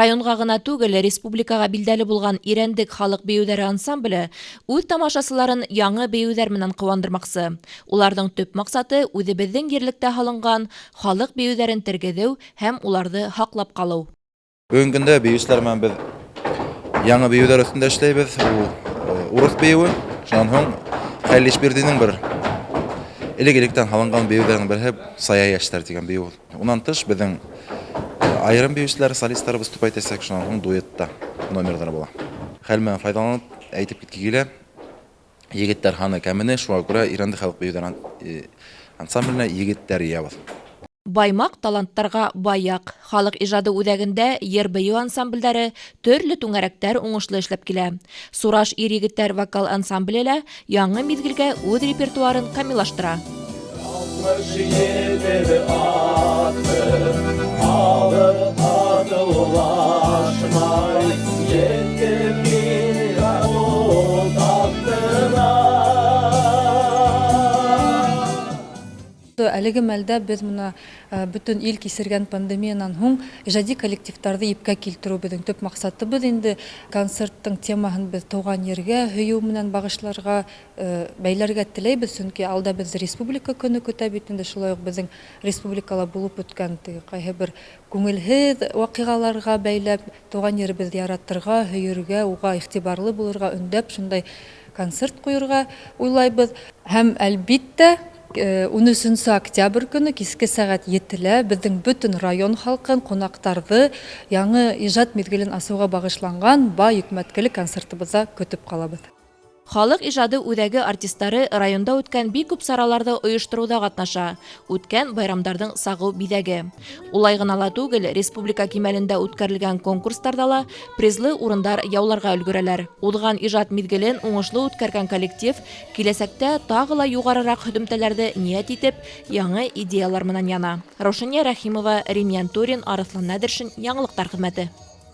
Районга гына түгел, республикага билдәле булган Ирәндек халык бейүләре ансамбле үз тамашасыларын яңа бейүләр менән куандырмакчы. Уларның төп максаты үзебезнең ерлектә һалынган халык бейүләрен тергеҙеү һәм уларҙы һаҡлап ҡалыу. Бөгөн көндә бейүселәр менән без яңа бейүләр өҫтөндә эшләйбез. Урыҫ бейеүе, шунан һуң Хәлил Ишбирҙинең бер элек-электән һалынган бейүләрнең береһе Сая йәштәр дигән бейеү. Унан тыш безнең айрым бейүселәр, солисттар выступать итәсәк, шунан һуң дуэтта номерлары була. Хәл менән файдаланып әйтеп киткегә килә. Егеттәр һаны кәмене, шуңа күрә Ирәндек халык бейүләр ансамбленә егеттәр ябыз. Баймак таланттарға баяк. Халык ижады үҙәгендә йыр бейеү ансамбльдәре төрлө түңәрәктәр уңышлы эшләп килә. Сураш ир-егеттәр вокал ансамбле лә яңы миҙгелгә үҙ репертуарын камиллаштыра. Әлеге мәлдә без моны бөтен ил кисергән пандемиянан һуң ижади коллективтарҙы ипкә килтерү безнең төп максатыбыҙ. Инде концерттың темаһын без тыуған ергә һөйөү менән багышларға, бәйләргә теләйбез, сөнки алда без республика көнө көтә бит. Инде шулай ук безнең республикала булып үткән ҡайһы бер күңелһеҙ ваҡиғаларға бәйләп тыуған еребеҙҙе яратырға, һөйөргә, уға иғтибарлы булырға өндәп шундай концерт ҡуйырға уйлайбыҙ. Һәм әлбиттә 13 октябрь көнө киске сәғәт 7-лә безнең бөтөн район халҡын, ҡунаҡтарҙы яңы ижад миҙгелен асыуға бағышланған бай йөкмәткеле концертыбыҙҙа көтөп ҡалабыҙ. Халык ижады үҙәге артистары районда үткән бик күп сараларҙы ойоштороуҙа ҡатнаша. Үткән байрамдарҙың сағыу биҙәге. Улай ғына ла түгел, республика кимәлендә үткәрелгән конкурстарҙа ла призлы урындар яуларға өлгөрәләр. Уҙған ижад миҙгелен уңышлы үткәргән коллектив киләсәктә тағы ла юғарыраҡ һөҙөмтәләрҙе ниәт итеп, яңы идеялар менән яна. Раушания Рәхимова, Рим Янтурин, Арыҫлан Нәҙершин, Яңылыҡтар хеҙмәте.